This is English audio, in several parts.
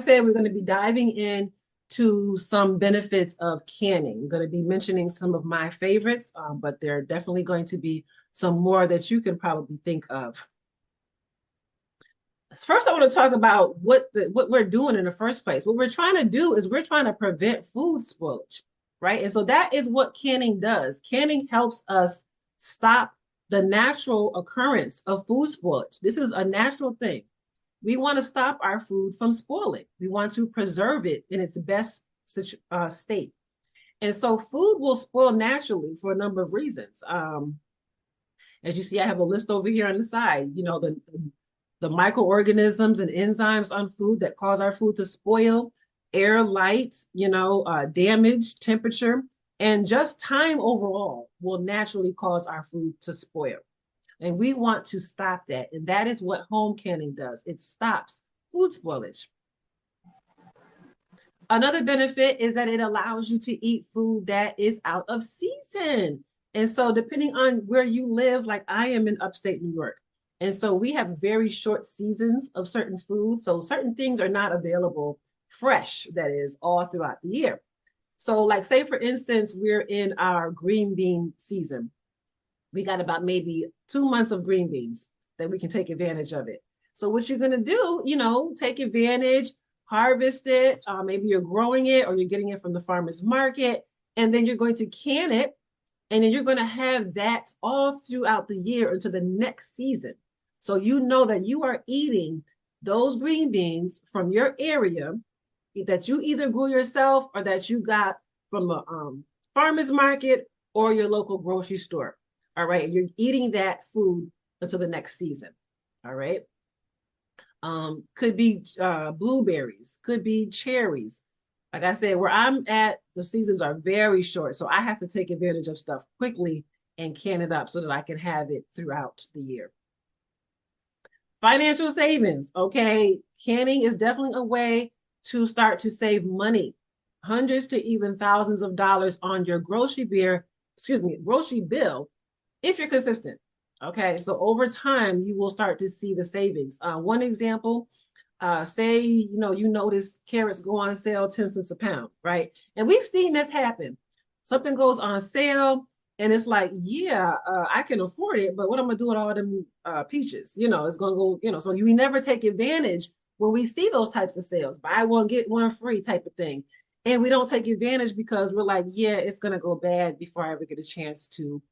said, we're going to be diving in to some benefits of canning. I'm going to be mentioning some of my favorites, but there are definitely going to be some more that you can probably think of. First, I want to talk about what we're doing in the first place. What we're trying to do is we're trying to prevent food spoilage, right? And so that is what canning does. Canning helps us stop the natural occurrence of food spoilage. This is a natural thing. We want to stop our food from spoiling. We want to preserve it in its best state. And so food will spoil naturally for a number of reasons. As you see, I have a list over here on the side, the microorganisms and enzymes on food that cause our food to spoil, air, light, damage, temperature, and just time overall will naturally cause our food to spoil. And we want to stop that. And that is what home canning does. It stops food spoilage. Another benefit is that it allows you to eat food that is out of season. And so depending on where you live, like I am in upstate New York. And so we have very short seasons of certain foods. So certain things are not available fresh, that is, all throughout the year. So like say, for instance, we're in our green bean season. We got about maybe 2 months of green beans that we can take advantage of it. So what you're going to do, take advantage, harvest it. Maybe you're growing it or you're getting it from the farmer's market, and then you're going to can it. And then you're going to have that all throughout the year into the next season. So you know that you are eating those green beans from your area that you either grew yourself or that you got from a farmer's market or your local grocery store. All right. You're eating that food until the next season. All right. Could be blueberries, could be cherries. Like I said, where I'm at, the seasons are very short. So I have to take advantage of stuff quickly and can it up so that I can have it throughout the year. Financial savings. Okay. Canning is definitely a way to start to save money, hundreds to even thousands of dollars on your grocery bill, if you're consistent. Okay. So over time, you will start to see the savings. One example, say, you notice carrots go on sale 10 cents a pound, right? And we've seen this happen. Something goes on sale and it's like, yeah, I can afford it, but what am I going to do with all them peaches? It's going to go, so we never take advantage when we see those types of sales, buy one, get one free type of thing. And we don't take advantage because we're like, yeah, it's going to go bad before I ever get a chance to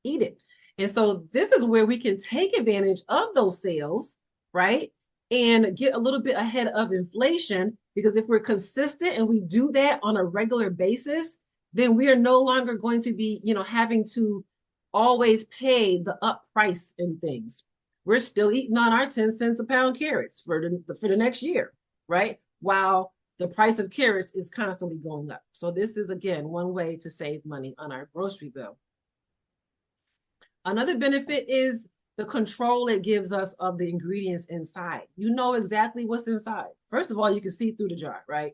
eat it. And so this is where we can take advantage of those sales, right? And get a little bit ahead of inflation, because if we're consistent and we do that on a regular basis, then we are no longer going to be, having to always pay the up price in things. We're still eating on our 10 cents a pound carrots for the next year, right? While the price of carrots is constantly going up. So this is, again, one way to save money on our grocery bill. Another benefit is the control it gives us of the ingredients inside. You know exactly what's inside. First of all, you can see through the jar, right?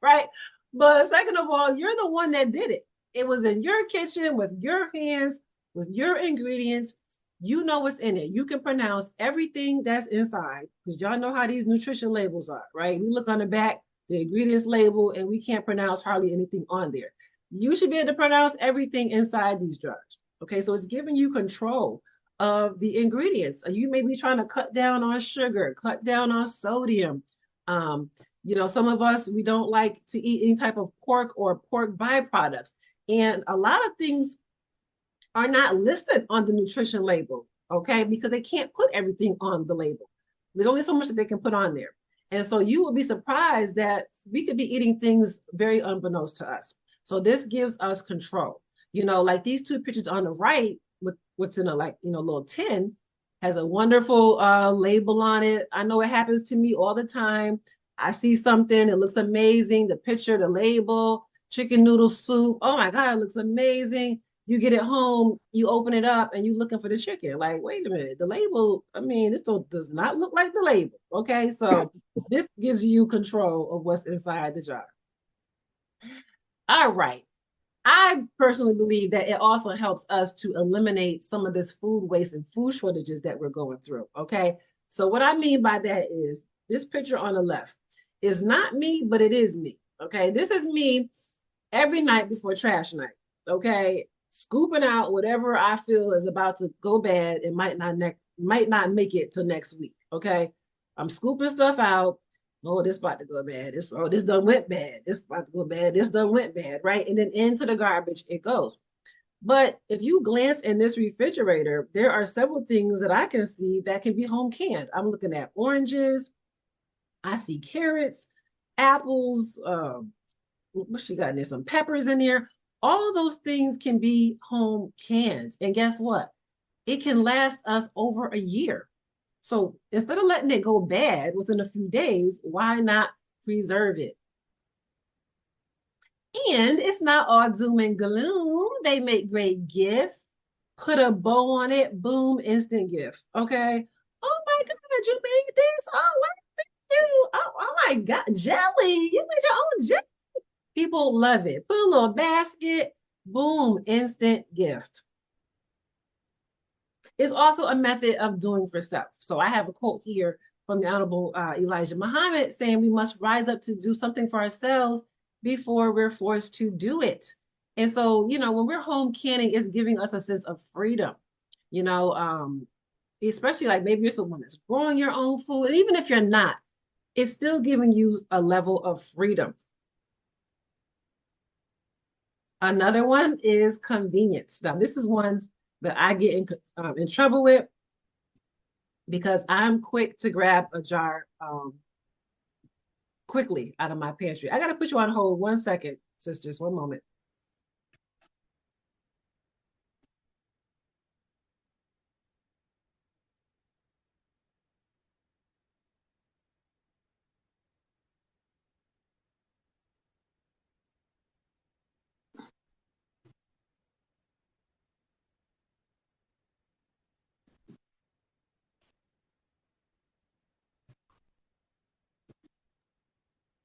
Right. But second of all, you're the one that did it. It was in your kitchen with your hands, with your ingredients. You know what's in it. You can pronounce everything that's inside, because y'all know how these nutrition labels are, right? We look on the back, the ingredients label, and we can't pronounce hardly anything on there. You should be able to pronounce everything inside these jars. Okay, so it's giving you control of the ingredients. You may be trying to cut down on sugar, cut down on sodium. Some of us, we don't like to eat any type of pork or pork byproducts. And a lot of things are not listed on the nutrition label, okay, because they can't put everything on the label. There's only so much that they can put on there. And so you will be surprised that we could be eating things very unbeknownst to us. So this gives us control. Like these two pictures on the right, with what's in a little tin, has a wonderful label on it. I know it happens to me all the time. I see something, it looks amazing. The picture, the label, chicken noodle soup. Oh my God, it looks amazing. You get it home, you open it up, and you're looking for the chicken. Like, wait a minute, the label, this does not look like the label. Okay, so this gives you control of what's inside the jar. All right. I personally believe that it also helps us to eliminate some of this food waste and food shortages that we're going through. Okay. So what I mean by that is this picture on the left. It's not me, but it is me. Okay. This is me every night before trash night. Okay. Scooping out whatever I feel is about to go bad. It might not make it till next week. Okay. I'm scooping stuff out. Oh, this about to go bad. This done went bad. This about to go bad. This done went bad. Right. And then into the garbage it goes. But if you glance in this refrigerator, there are several things that I can see that can be home canned. I'm looking at oranges. I see carrots, apples, what she got in there? Some peppers in there. All those things can be home canned. And guess what? It can last us over a year. So instead of letting it go bad within a few days, why not preserve it? And it's not all doom and gloom. They make great gifts. Put a bow on it, boom, instant gift. Okay. Oh my God, you made this. Oh, thank you. Oh my God, jelly. You made your own jelly. People love it. Put a little basket, boom, instant gift. It's also a method of doing for self. So I have a quote here from the Honorable Elijah Muhammad saying we must rise up to do something for ourselves before we're forced to do it. And so, when we're home canning, it's giving us a sense of freedom, you know, especially like maybe you're someone that's growing your own food. And even if you're not, it's still giving you a level of freedom. Another one is convenience. Now, this is one that I get in trouble with because I'm quick to grab a jar quickly out of my pantry. I got to put you on hold 1 second, sisters. One moment.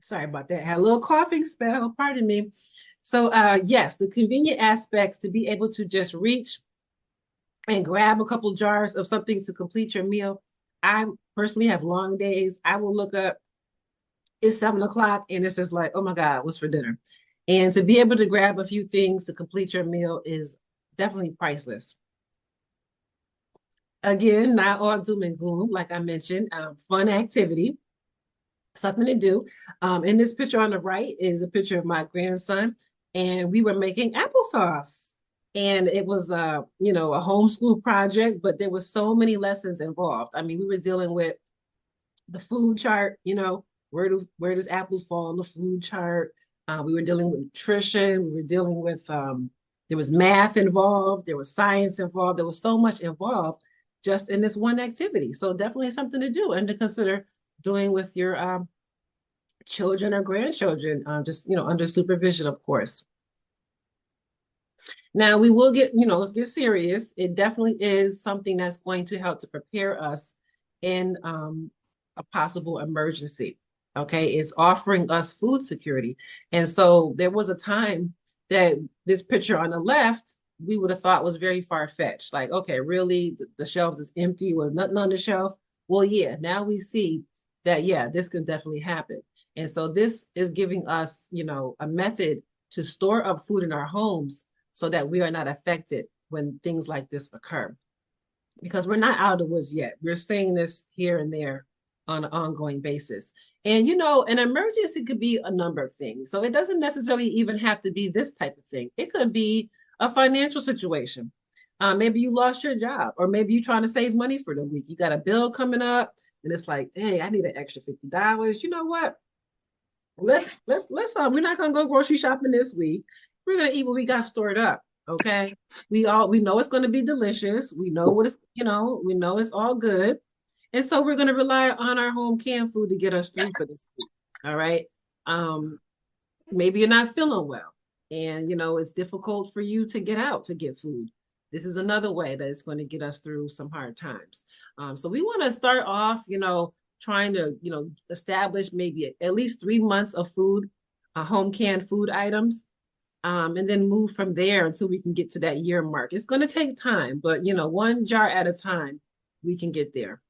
Sorry about that. Had a little coughing spell. Pardon me. So, yes, the convenient aspects to be able to just reach and grab a couple jars of something to complete your meal. I personally have long days. I will look up, it's 7 o'clock, and it's just like, oh my God, what's for dinner? And to be able to grab a few things to complete your meal is definitely priceless. Again, not all doom and gloom, like I mentioned, fun activity, something to do. In this picture on the right is a picture of my grandson, and we were making applesauce. And it was a homeschool project, but there was so many lessons involved. I mean, we were dealing with the food chart, where does apples fall on the food chart? We were dealing with nutrition. We were dealing with there was math involved. There was science involved. There was so much involved just in this one activity. So definitely something to do and to consider doing with your children or grandchildren, just under supervision, of course. Now we will let's get serious. It definitely is something that's going to help to prepare us in a possible emergency. Okay, it's offering us food security. And so there was a time that this picture on the left, we would have thought was very far-fetched. Like, okay, really, the shelves is empty, was nothing on the shelf. Well, yeah, now we see that, yeah, this can definitely happen. And so this is giving us, a method to store up food in our homes so that we are not affected when things like this occur. Because we're not out of the woods yet. We're seeing this here and there on an ongoing basis. And an emergency could be a number of things. So it doesn't necessarily even have to be this type of thing. It could be a financial situation. Maybe you lost your job, or maybe you're trying to save money for the week. You got a bill coming up, and it's like, hey, I need an extra $50. You know what? Let's we're not gonna go grocery shopping this week. We're gonna eat what we got stored up. Okay. We know it's gonna be delicious. We know we know it's all good. And so we're gonna rely on our home canned food to get us through for this week. All right. Um, Maybe you're not feeling well and it's difficult for you to get out to get food. This is another way that it's going to get us through some hard times. So we want to start off trying to establish maybe at least 3 months of food, home canned food items, and then move from there until we can get to that year mark. It's going to take time, but one jar at a time we can get there.